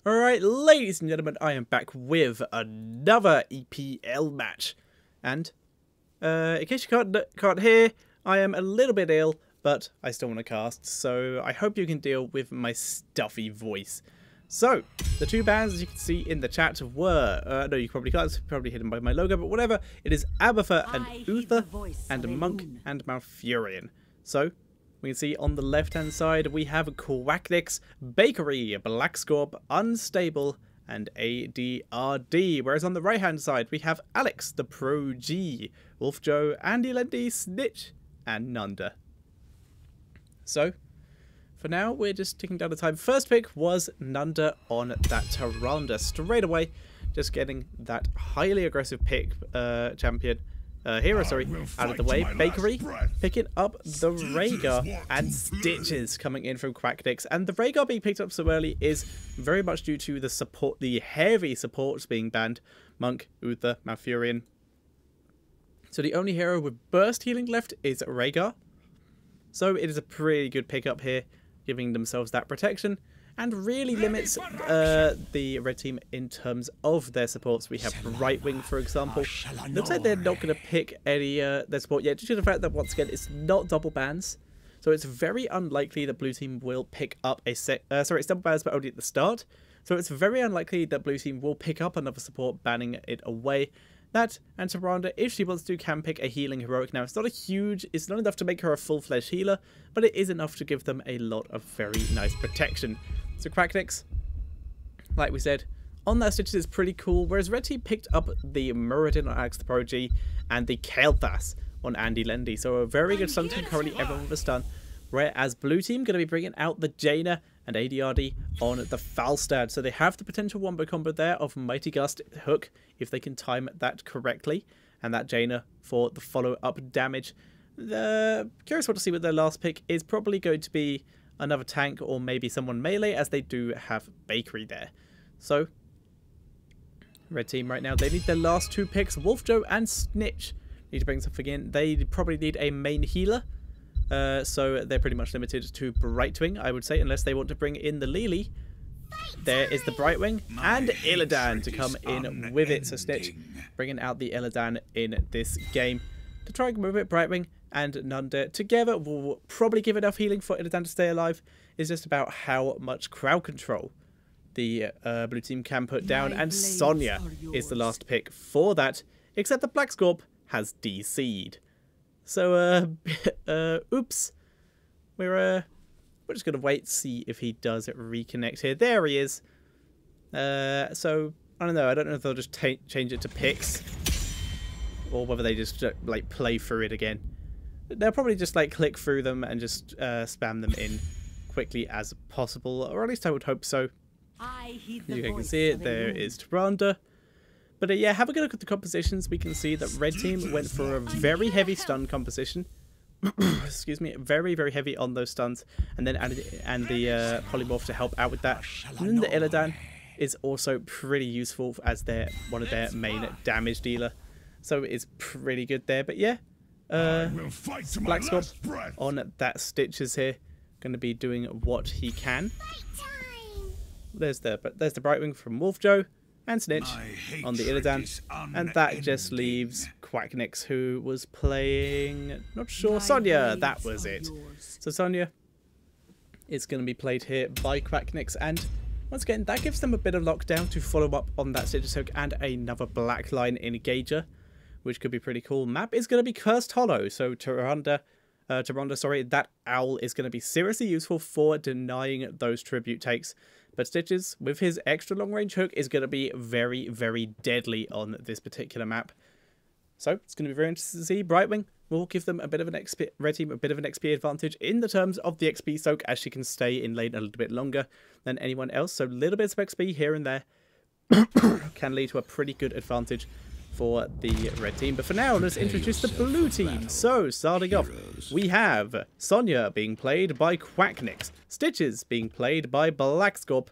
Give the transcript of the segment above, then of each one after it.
Alright, ladies and gentlemen, I am back with another EPL match. And, in case you can't hear, I am a little bit ill, but I still want to cast, so I hope you can deal with my stuffy voice. So, the two bands, as you can see in the chat, were, no, you probably can't, it's probably hidden by my logo, but whatever. It is Abatha and Uther, and Monk and Malfurion. So, we can see on the left-hand side, we have Quacknix, Bakery, Blackscorp, Unstable, and ADRD. Whereas on the right-hand side, we have Alex, the Pro G, Wolf Joe, Andy Lendy, Snitch, and Nunda. So, for now, we're just ticking down the time. First pick was Nunda on that Tyrande. Straight away, just getting that highly aggressive pick, hero, out of the way. Bakery picking up the Rhaegar, and Stitches coming in from Quacknix. And the Rhaegar being picked up so early is very much due to the support, the heavy supports being banned. Monk, Uther, Malfurion. So the only hero with burst healing left is Rhaegar. So it is a pretty good pickup here, giving themselves that protection. And really limits the red team in terms of their supports. We have Brightwing, for example. Looks like they're not going to pick any their support yet, due to the fact that, once again, it's not double bans. So it's very unlikely that blue team will pick up a it's double bans, but only at the start. So it's very unlikely that blue team will pick up another support, banning it away. That, and Tyrande, if she wants to, can pick a healing heroic. Now, it's not enough to make her a full-fledged healer, but it is enough to give them a lot of very nice protection. So Quacknix, like we said, on that Stitches is pretty cool, whereas red team picked up the Muradin on Alex the Pro G and the Kael'thas on Andy Lendy. So a very good stun team, currently everyone with a stun. Whereas blue team going to be bringing out the Jaina and ADRD on the Falstad. So they have the potential wombo combo there of Mighty Gust Hook, if they can time that correctly. And that Jaina for the follow-up damage. Curious what to see with their last pick is probably going to be another tank or maybe someone melee, as they do have Bakery there. So, red team right now, they need their last two picks. Wolf Joe and Snitch need to bring something in. They probably need a main healer. So they're pretty much limited to Brightwing, I would say, unless they want to bring in the Lily. There is the Brightwing and Illidan to come in with it. So Snitch bringing out the Illidan in this game to try and move it. Brightwing and Nunda together will probably give enough healing for Illidan to stay alive. It's just about how much crowd control the blue team can put down. And Sonya is the last pick for that, except the Blackscorp has DC'd. So, oops. We're just going to wait to see if he does reconnect here. There he is. So, I don't know. I don't know if they'll just change it to picks, or whether they just, like, play through it again. They'll probably just, like, click through them and just spam them in quickly as possible. Or at least I would hope so. As you can see it, there is Tyrande. But yeah, have a good look at the compositions. We can see that red team went for a very heavy stun composition. Excuse me, very, very heavy on those stuns. And then added the polymorph to help out with that. And then the Illidan is also pretty useful as one of their main damage dealer. So it's pretty good there. But yeah, Blackscorp on that Stitches here, going to be doing what he can. There's the Brightwing from Wolf Joe and Snitch on the Illidan, and that just leaves Quacknix, who was playing, not sure, Sonya, that was it. So Sonya is going to be played here by Quacknix, and once again, that gives them a bit of lockdown to follow up on that Stitches hook and another black line engager, which could be pretty cool. Map is going to be Cursed Hollow, so Tyrande, that owl is going to be seriously useful for denying those tribute takes. But Stitches, with his extra long-range hook, is going to be very, very deadly on this particular map. So, it's going to be very interesting to see. Brightwing will give them a bit of an XP, red team a bit of an XP advantage in the terms of the XP soak, as she can stay in lane a little bit longer than anyone else. So, little bits of XP here and there can lead to a pretty good advantage for the red team. But for now, let's introduce the blue team. So, starting off, we have Sonya being played by Quacknix, Stitches being played by Blackscorp,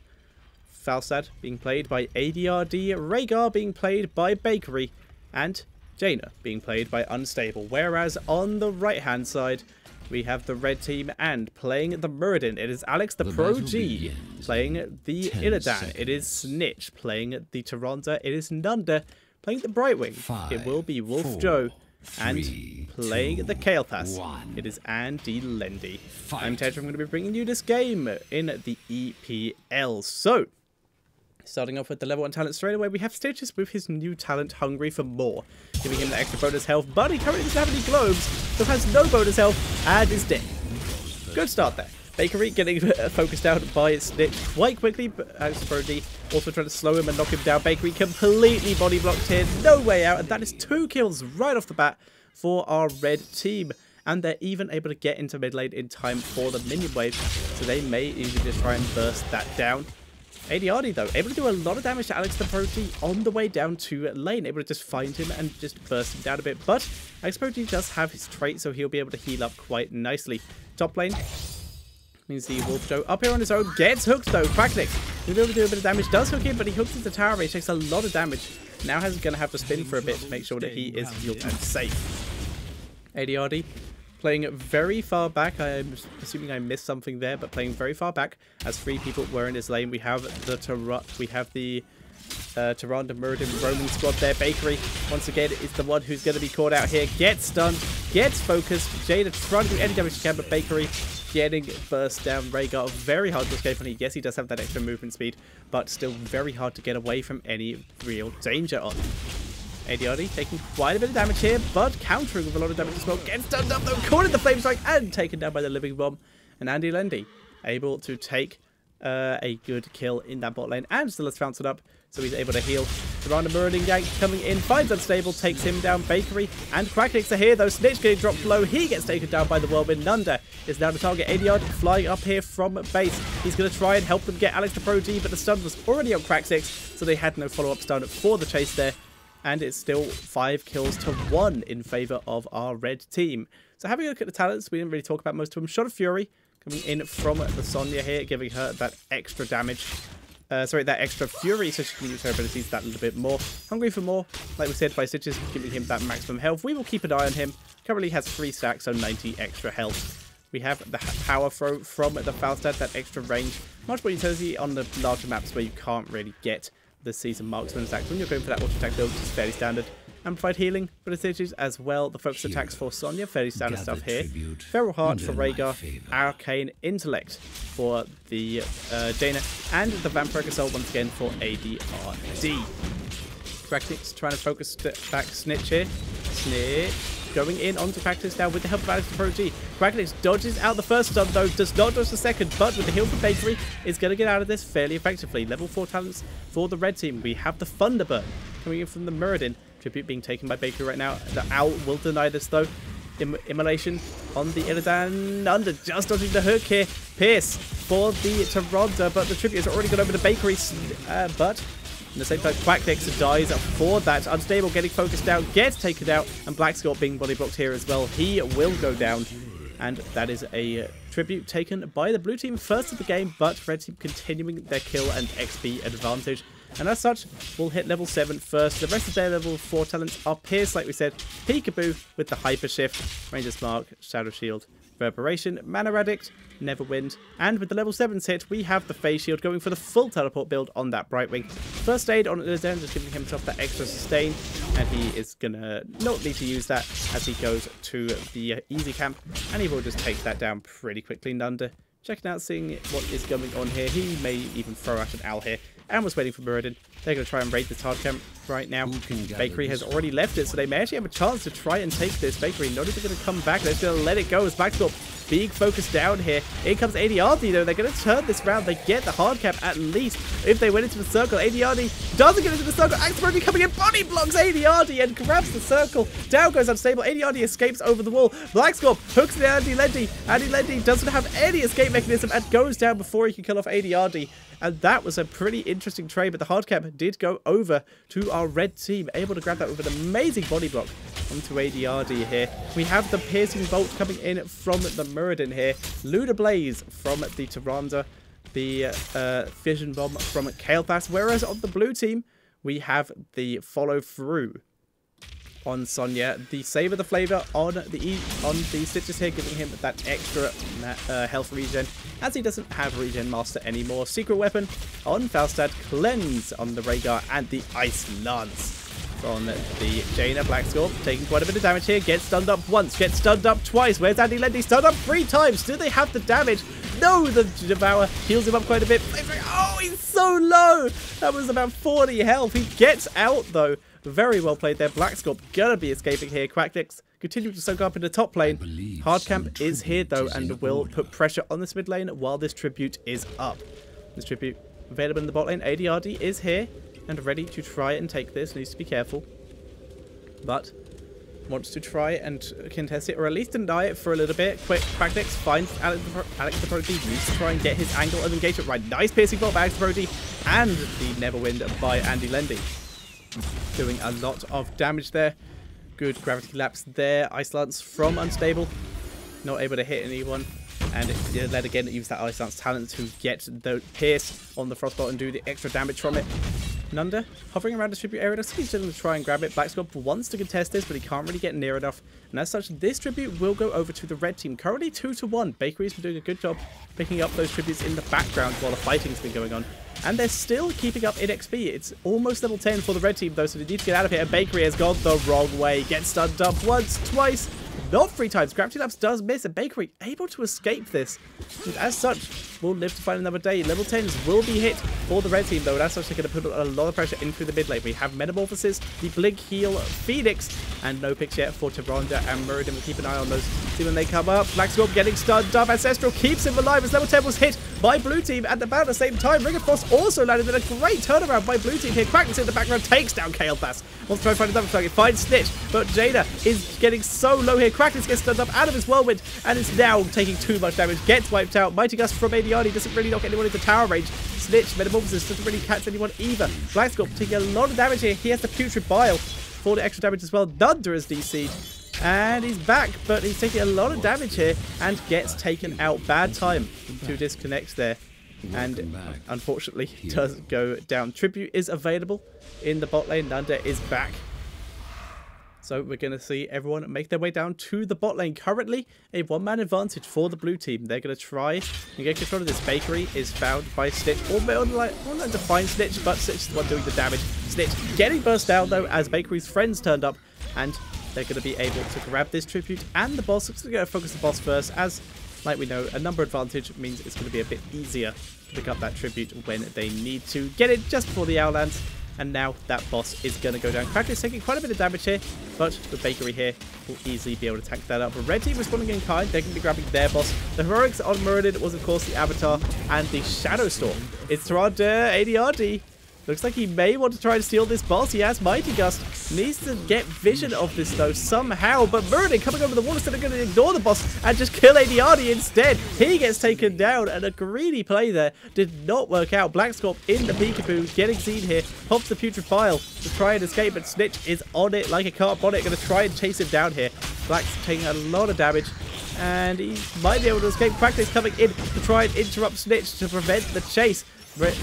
Falstad being played by ADRD, Rhaegar being played by Bakery, and Jaina being played by Unstable. Whereas on the right-hand side, we have the red team, and playing the Muradin, it is Alex the Pro G. Playing the Illidan, it is Snitch. Playing the Tyrande, it is Nunda. Playing the Brightwing, it will be Wolf Joe. And playing the Kael'thas, it is Andy Lendy. I'm Tetcher, I'm going to be bringing you this game in the EPL. So, starting off with the level 1 talent straight away, we have Stitches with his new talent, Hungry for More, giving him the extra bonus health, but he currently doesn't have any globes, so has no bonus health, and is dead. Good start there. Bakery getting focused out by Snitch quite quickly, but Alex Brody also trying to slow him and knock him down. Bakery completely body blocked here, no way out, and that is 2 kills right off the bat for our red team. And they're even able to get into mid lane in time for the minion wave, so they may even just try and burst that down. ADRD though, able to do a lot of damage to Alex the Prodigy on the way down to lane, able to just find him and just burst him down a bit. But Alex Prodigy does have his trait, so he'll be able to heal up quite nicely. Top lane means the Wolf Joe up here on his own, gets hooked though. Quacknick, he'll be able to do a bit of damage, does hook him, but he hooks into tower, he takes a lot of damage. Now he's going to have to spin for a bit to make sure that he is healed and safe. ADRD playing very far back. I'm assuming I missed something there, but playing very far back as 3 people were in his lane. We have the Tyrande Muradin roaming squad there. Bakery once again is the one who's going to be caught out here. Gets stunned, gets focused. Jada trying to do any damage she can, but Bakery getting burst down. Rhaegar very hard to escape on. Yes, he does have that extra movement speed, but still very hard to get away from any real danger on. ADRD taking quite a bit of damage here, but countering with a lot of damage as well. Gets stunned up though, caught in the flame strike and taken down by the living bomb. And Andy Lendy able to take a good kill in that bot lane and still has bounced it up, so he's able to heal. Tyrande Muradin gang coming in, finds Unstable, takes him down. Bakery and Quacknicks are here though. Snitch getting dropped low, he gets taken down by the whirlwind. Nunda is now the target. ADRD flying up here from base. He's going to try and help them get Alex the Pro G, but the stun was already on Quacknicks, so they had no follow-up stun for the chase there. And it's still 5 kills to 1 in favour of our red team. So having a look at the talents, we didn't really talk about most of them. Shot of Fury coming in from the Sonya here, giving her that extra damage. That extra Fury, so she can use her abilities that a little bit more. Hungry for More, like we said, by Stitches, giving him that maximum health. We will keep an eye on him. Currently has 3 stacks, so 90 extra health. We have the Power Throw from the Falstad, that extra range. Much more utility on the larger maps where you can't really get the season marksman attacks. When you're going for that auto attack build, which is fairly standard. Amplified healing for the Stitches as well. The focus attacks for Sonya, fairly standard stuff here. Feral Heart for Rhaegar. Arcane Intellect for the Jaina. And the Vampiric Assault once again for ADRD. Quacknick's trying to focus back Snitch here. Snitch going in onto Quacknick now with the help of Alex the Pro G. Quacknick dodges out the first stun though, does not dodge the second, but with the heal from Bakery, is going to get out of this fairly effectively. Level 4 talents for the red team. We have the Thunderbird coming in from the Muradin. Tribute being taken by Bakery right now. The Owl will deny this though. Immolation on the Illidan. Under just dodging the hook here. Pierce for the Tyrande, but the Tribute has already gone over to Bakery, but at the same time, Quacknick dies for that. Unstable getting focused down, gets taken out, and Blackscorp being body blocked here as well. He will go down, and that is a Tribute taken by the blue team first of the game, but red team continuing their kill and XP advantage. And as such, we'll hit level 7 first. The rest of their level 4 talents are Pierce, like we said, Peekaboo with the Hyper Shift, Ranger's Mark, Shadow Shield, Reverberation, Mana Addict, Neverwind, and with the level 7 hit, we have the Phase Shield going for the full teleport build on that Brightwing. First aid on Illidan, just giving himself that extra sustain, and he is gonna not need to use that as he goes to the easy camp, and he will just take that down pretty quickly. Nunda checking out, seeing what is going on here. He may even throw out an owl here, and was waiting for Muradin. They're going to try and raid this hard camp right now. Bakery has already left it, so they may actually have a chance to try and take this. Bakery not even going to come back. They're just going to let it go as Blackscorp being focused down here. In comes ADRD though. They're going to turn this round. They get the hard cap at least if they went into the circle. ADRD doesn't get into the circle. Axelberg coming in, body blocks ADRD and grabs the circle. Down goes Unstable. ADRD escapes over the wall. Blackscorp hooks the Andy Lendy. Andy Lendy doesn't have any escape mechanism and goes down before he can kill off ADRD. And that was a pretty interesting trade, but the hard cap did go over to our red team, able to grab that with an amazing body block onto ADRD here. We have the Piercing Bolt coming in from the Muradin here. Lunar Blaze from the Tyrande. The Fission Bomb from Kael'thas. Whereas on the blue team, we have the Follow Through on Sonya. The Savor the Flavor on the Stitches here, giving him that extra health regen, as he doesn't have Regen Master anymore. Secret Weapon on Falstad, Cleanse on the Rhaegar, and the Ice Lance on the Jaina. Black Scorp taking quite a bit of damage here. Gets stunned up once, gets stunned up twice. Where's Andy Lendy? Stunned up 3 times. Do they have the damage? No, the Devour heals him up quite a bit. Oh, he's so low. That was about 40 health. He gets out, though. Very well played there. Black Scorp gonna be escaping here. Quacknix continue to soak up in the top lane. Hardcamp is here, though, and will put pressure on this mid lane while this tribute is up. This tribute available in the bot lane. ADRD is here and ready to try and take this. Needs to be careful, but wants to try and contest it, or at least deny it for a little bit. Quick, Quacknix finds Alex the Prodigy, needs to try and get his angle of engagement right. Nice piercing bot by Alex the Prodigy, and the Neverwind by Andy Lendy. Doing a lot of damage there. Good gravity lapse there. Ice Lance from Unstable, not able to hit anyone. And then again, use that Ice Lance talent to get the pierce on the Frostbolt and do the extra damage from it. Nunda hovering around the tribute area. He's going to try and grab it. Black Scorp wants to contest this, but he can't really get near enough. And as such, this tribute will go over to the red team. Currently 2-1. Bakery's been doing a good job picking up those tributes in the background while the fighting's been going on. And they're still keeping up in XP. It's almost level 10 for the red team, though, so they need to get out of here. And Bakery has gone the wrong way. Gets stunned up once, twice, not 3 times. Gravity Lapse does miss, and Bakery able to escape this. And as such, will live to fight another day. Level 10s will be hit for the red team, though, and as such, they're going to put a lot of pressure into the mid lane. We have Metamorphosis, the Blink Heal, Phoenix, and no picks yet for Tyrande and Muradin. We'll keep an eye on those. See when they come up. Black Scorp getting stunned up. Ancestral keeps him alive as level 10 was hit by blue team at about the same time. Ring of Frost also landed in a great turnaround by blue team here. Quacknix in the background takes down Kael'thas. Wants to try and find another target. Finds Snitch, but Jaina is getting so low here. Quacknix gets stunned up out of his whirlwind and is now taking too much damage. Gets wiped out. Mighty Gust from ADRD doesn't really knock anyone into tower range. Snitch, Metamorphosis doesn't really catch anyone either. Black Scorp taking a lot of damage here. He has the Putrid Bile for the extra damage as well. Nunda is DC'd. And he's back, but he's taking a lot of damage here and gets taken out. Bad time to disconnect there. And unfortunately does go down. Tribute is available in the bot lane. Nunda is back. So we're going to see everyone make their way down to the bot lane. Currently a 1-man advantage for the blue team. They're going to try and get control of this. Bakery is found by Snitch. Or like to find Snitch, but Snitch is the one doing the damage. Snitch getting burst down though as Bakery's friends turned up, and they're going to be able to grab this tribute and the boss. Looks like they're going to focus the boss first, as like we know, a number advantage means it's going to be a bit easier to pick up that tribute when they need to get it just before the Owllands. And now that boss is going to go down. Cracker is taking quite a bit of damage here, but the Bakery here will easily be able to tank that up. Red team responding in kind. They're going to be grabbing their boss. The heroics on Muradin was, of course, the Avatar and the Shadow Storm. It's Tyrande, ADRD. Looks like he may want to try and steal this boss. He has Mighty Gust. Needs to get vision of this, though, somehow. But Muradin coming over the wall instead of going to ignore the boss and just kill ADRD instead. He gets taken down, and a greedy play there did not work out. Black Scorp in the peekaboo, getting seen here. Pops the Putrid Bile to try and escape, but Snitch is on it like a cart bonnet. Going to try and chase him down here. Black's taking a lot of damage, and he might be able to escape. Quacknix coming in to try and interrupt Snitch to prevent the chase.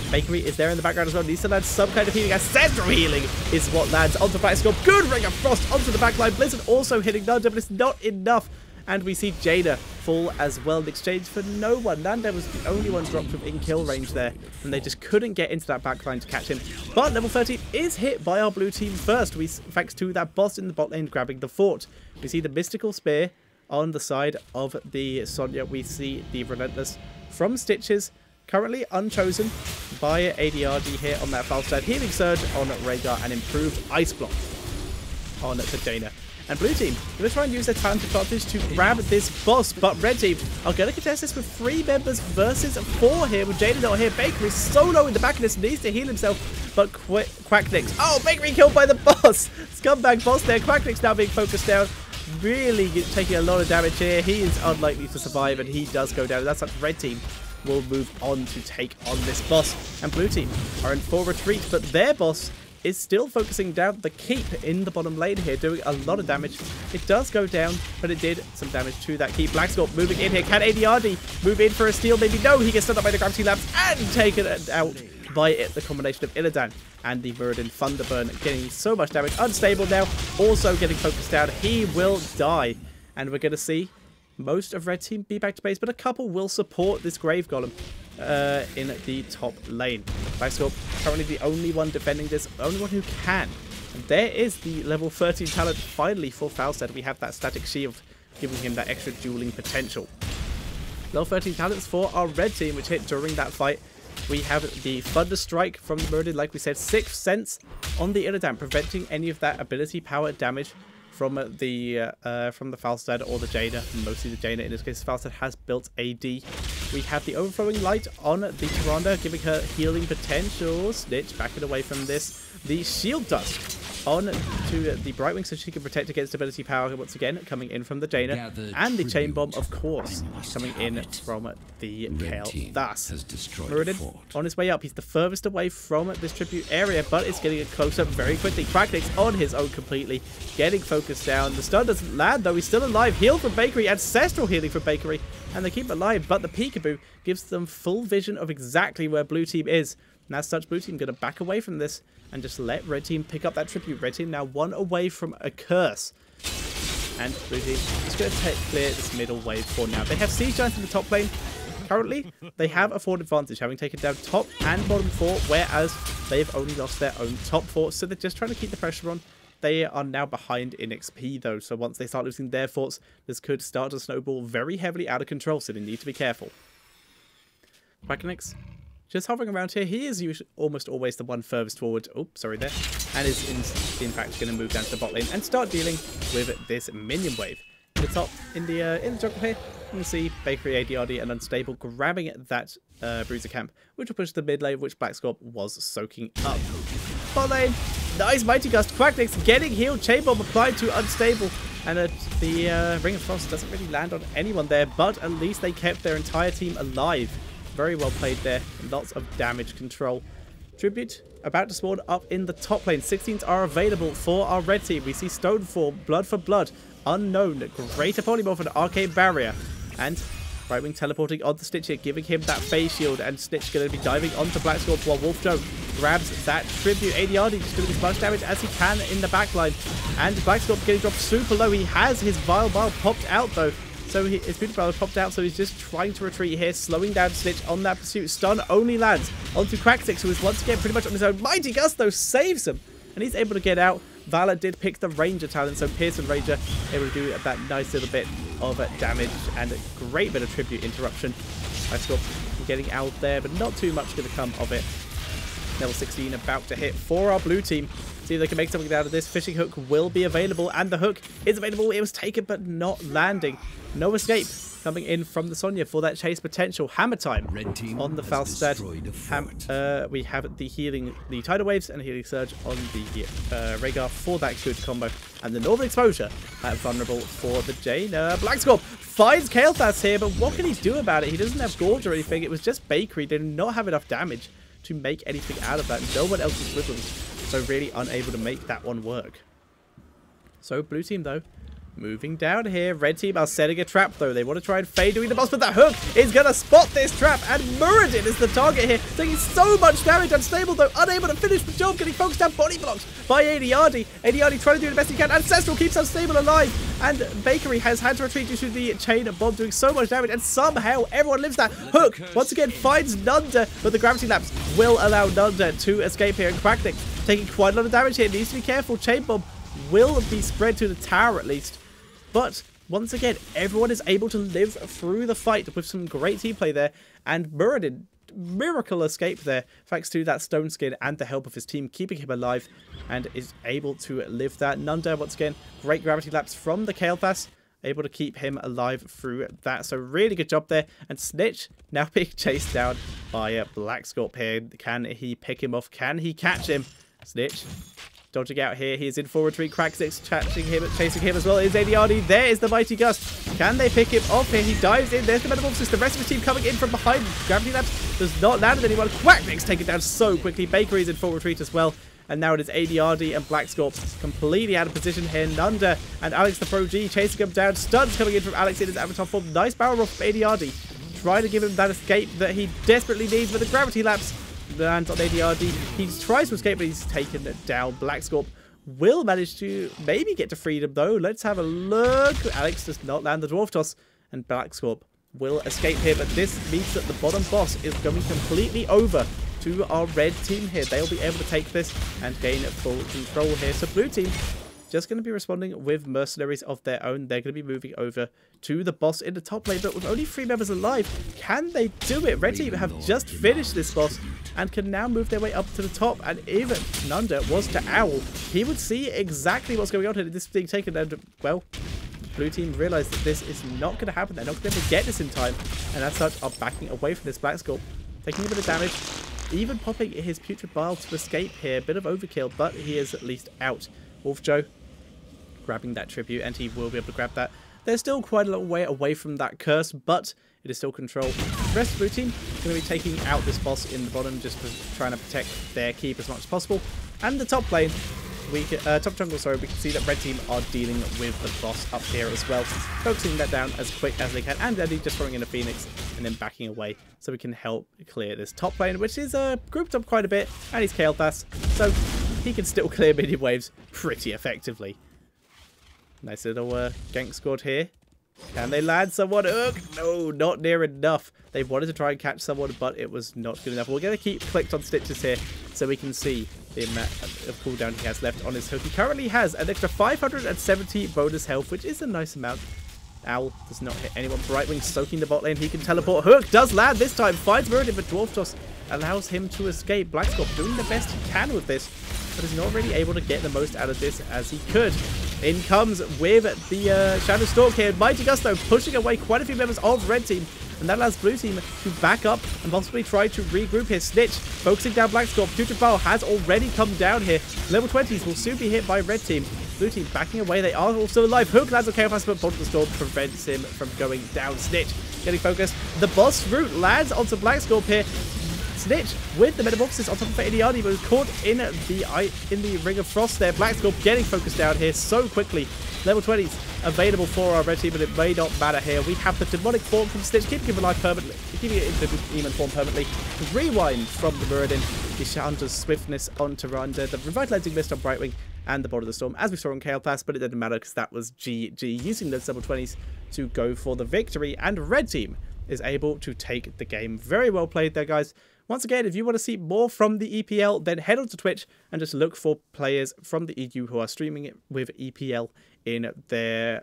Bakery is there in the background as well. Needs to land some kind of healing. Ancestral healing is what lands onto Black Scorp. Good Ring of Frost onto the backline. Blizzard also hitting Nunda, but it's not enough. And we see Jaina fall as well in exchange for no one. Nunda was the only one dropped from in-kill range there, and they just couldn't get into that backline to catch him. But level 13 is hit by our blue team first, thanks to that boss in the bot lane grabbing the fort. We see the Mystical Spear on the side of the Sonya. We see the Relentless from Stitches, currently unchosen by ADRD here on that Falstad. Healing Surge on Rhaegar and improved Ice Block on Jaina. And blue team going to try and use their talent advantage to grab this boss, but red team are going to contest this with 3 members versus 4 here, with Jaina not here. Bakery is so low in the back of this, needs to heal himself, but Quacknix. Oh, Bakery killed by the boss! Scumbag boss there. Quacknix now being focused down. Really taking a lot of damage here. He is unlikely to survive, and he does go down. That's such red team will move on to take on this boss. And blue team are in full retreat, but their boss is still focusing down the keep in the bottom lane here, doing a lot of damage. It does go down, but it did some damage to that keep. Black Scorp moving in here. Can ADRD move in for a steal? Maybe no. He gets stunned up by the gravity lapse and taken out by the combination of Illidan and the Muradin Thunderburn, getting so much damage. Unstable now, also getting focused down. He will die, and we're going to see most of red team be back to base, but a couple will support this Grave Golem in the top lane. Blackscorp currently the only one defending this, only one who can. And there is the level 13 talent finally for Falstad. We have that static shield giving him that extra dueling potential. Level 13 talents for our red team, which hit during that fight. We have the Thunder Strike from the Muradin, like we said, 6th Sense on the Illidan, preventing any of that ability power damage from the Falstad or the Jaina, mostly the Jaina. In this case, Falstad has built AD. We have the Overflowing Light on the Tyrande, giving her healing potential. Snitch backing away from this. The Shield Dust on to the Brightwing, so she can protect against ability power once again, coming in from the Jaina. And the Chain Bomb, of course, coming in from the Kale. Thus, Muradin on his way up. He's the furthest away from this tribute area, but it's getting closer very quickly. Cracknick's on his own completely, getting focused down. The stun doesn't land, though. He's still alive. Heal from Bakery, ancestral healing from Bakery, and they keep alive, but the Peekaboo gives them full vision of exactly where blue team is. And as such, blue team going to back away from this and just let red team pick up that tribute. Red team now one away from a curse. And blue team is going to clear this middle wave for now. They have Siege Giants in the top lane. Currently, they have a forward advantage, having taken down top and bottom 4, whereas they've only lost their own top 4. So they're just trying to keep the pressure on. They are now behind in XP, though. So once they start losing their forts, this could start to snowball very heavily out of control. So they need to be careful. Quackenix just hovering around here. He is usually almost always the one furthest forward. Oh, sorry there. And is in fact going to move down to the bot lane and start dealing with this minion wave. In the top, in the jungle here, you can see Bakery, ADRD, and Unstable grabbing that Bruiser camp, which will push the mid lane, which Blackscorp was soaking up. Bot lane, nice Mighty Gust. Quacknix getting healed. Chain Bomb applied to Unstable. And the Ring of Frost doesn't really land on anyone there, but at least they kept their entire team alive. Very well played there. Lots of damage control. Tribute about to spawn up in the top lane. 16s are available for our red team. We see Stoneform, Blood for Blood, Unknown, Greater Polymorph, and Arcane Barrier. And Brightwing teleporting onto Snitch here, giving him that phase shield. And Snitch going to be diving onto Blackscorp while Wolfjo grabs that tribute. ADRD just doing as much damage as he can in the backline. And Blackscorp getting dropped super low. He has his Vile Bar popped out though. So his Beauty Bar popped out, so he's just trying to retreat here, slowing down Snitch on that pursuit. Stun only lands onto Quacksix, who is once again pretty much on his own. Mighty Gust, though, saves him, and he's able to get out. Valor did pick the Ranger talent, so Pearson Ranger able to do that nice little bit of damage and a great bit of tribute interruption. Blackscorp getting out there, but not too much going to come of it. Level 16 about to hit for our blue team. See if they can make something out of this. Fishing hook will be available, and the hook is available. It was taken, but not landing. No escape coming in from the Sonya for that chase potential. Hammer time on the Falstad. We have the healing, the Tidal Waves, and healing surge on the Rhaegar for that good combo. And the Northern Exposure vulnerable for the Jaina. Blackscorp finds Kael'thas here, but what can he do about it? He doesn't have Gorge or anything. It was just Bakery. They did not have enough damage to make anything out of that. No one else is with them, so really unable to make that one work. So blue team though, moving down here. Red team are setting a trap though. They want to try and fade doing the boss, but that hook is going to spot this trap, and Muradin is the target here, taking so much damage. Unstable though, unable to finish the job, getting focused down, body blocked by ADRD. ADRD trying to do the best he can. Ancestral keeps Unstable alive, and Bakery has had to retreat due to the chain bomb doing so much damage, and somehow everyone lives that. Hook once again finds Nunda, but the gravity lapse will allow Nunda to escape here, and Quacknick taking quite a lot of damage here. Needs to be careful. Chain bomb will be spread to the tower at least. But once again, everyone is able to live through the fight with some great team play there. And Muradin, miracle escape there, thanks to that stone skin and the help of his team keeping him alive, and is able to live that. Nunda, once again, great gravity lapse from the Kael'thas, able to keep him alive through that. So really good job there. And Snitch now being chased down by Blackscorp here. Can he pick him off? Can he catch him? Snitch dodging out here. He is in full retreat. Quacksix chasing him as well. Is ADRD. There is the Mighty Gust. Can they pick him off here? He dives in. There's the Metamorphosis. The rest of his team coming in from behind. Gravity Lapse does not land with anyone. Quacknick's taken down so quickly. Bakery is in full retreat as well. And now it is ADRD and Blackscorp completely out of position here. Nunda and Alex the Pro G chasing him down. Stuns coming in from Alex in his avatar form. Nice barrel roll from ADRD. Trying to give him that escape that he desperately needs with the Gravity Lapse. lands on ADRD. He tries to escape, but he's taken down. Black Scorp will manage to maybe get to freedom, though. Let's have a look. Alex does not land the Dwarf Toss, and Black Scorp will escape here, but this means that the bottom boss is going completely over to our red team here. They'll be able to take this and gain full control here. So blue team just going to be responding with mercenaries of their own. They're going to be moving over to the boss in the top lane, but with only 3 members alive, can they do it? Red team have just finished this boss and can now move their way up to the top. And if Nanda was to Owl, he would see exactly what's going on here. This is being taken, and well, blue team realize that this is not going to happen. They're not going to be able to get this in time, and as such are backing away from this Black Skull, taking a bit of damage, even popping his Putrid Bile to escape here. Bit of overkill, but he is at least out. Wolf Joe grabbing that tribute, and he will be able to grab that. They're still quite a little way away from that curse, but it is still controlled. The rest of the blue team going to be taking out this boss in the bottom, just trying to protect their keep as much as possible. And the top lane, top jungle, sorry, we can see that red team are dealing with the boss up here as well, focusing that down as quick as they can, and Eddie just throwing in a Phoenix and then backing away so we can help clear this top lane, which is grouped up quite a bit, and he's Kael'thas, so he can still clear minion waves pretty effectively. Nice little gank squad here. Can they land someone? Ugh, no, not near enough. They wanted to try and catch someone, but it was not good enough. We're going to keep clicked on Stitches here so we can see the amount of cooldown he has left on his hook. He currently has an extra 570 bonus health, which is a nice amount. Owl does not hit anyone. Brightwing soaking the bot lane. He can teleport. Hook does land this time. Finds Meridian, but Dwarf Toss allows him to escape. Black Scorp doing the best he can with this, but is not really able to get the most out of this as he could. In comes with the Shadow Stalk here. Mighty Gusto pushing away quite a few members of red team, and that allows blue team to back up and possibly try to regroup here. Snitch focusing down Black Scorp. Putrid Bile has already come down here. Level 20s will soon be hit by red team. Blue team backing away. They are also alive. Hook lands on Kael'thas, but Bolt of the Storm prevents him from going down. Snitch getting focused. The boss route lands onto Black Scorp here. Snitch with the Metamorphosis on top of Idiani, but was caught in the Ring of Frost there. Black Scorp getting focused down here so quickly. Level 20s available for our red team, but it may not matter here. We have the Demonic Form from Snitch, keeping him alive permanently, keeping it in the demon form permanently. The Rewind from the Muradin, the Chandra's Swiftness on Tyrande, the Revitalizing Mist on Brightwing, and the Bolt of the Storm, as we saw on Kael'thas, but it didn't matter because that was GG using those level 20s to go for the victory, and red team is able to take the game. Very well played there, guys. Once again, if you want to see more from the EPL, then head on to Twitch and just look for players from the EU who are streaming it with EPL in their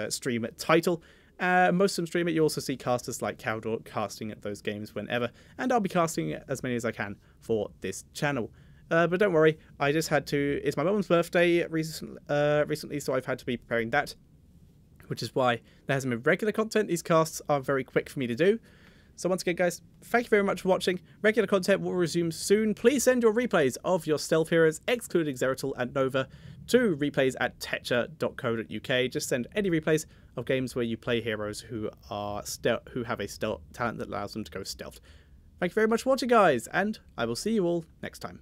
stream title. Most of them stream it. You also see casters like Caldor casting at those games whenever, and I'll be casting as many as I can for this channel. But don't worry, I just had to. It's my mum's birthday recently, so I've had to be preparing that, which is why there hasn't been regular content. These casts are very quick for me to do. So once again, guys, thank you very much for watching. Regular content will resume soon. Please send your replays of your stealth heroes, excluding Zeratul and Nova, to replays@tetcher.co.uk. Just send any replays of games where you play heroes who have a stealth talent that allows them to go stealth. Thank you very much for watching, guys, and I will see you all next time.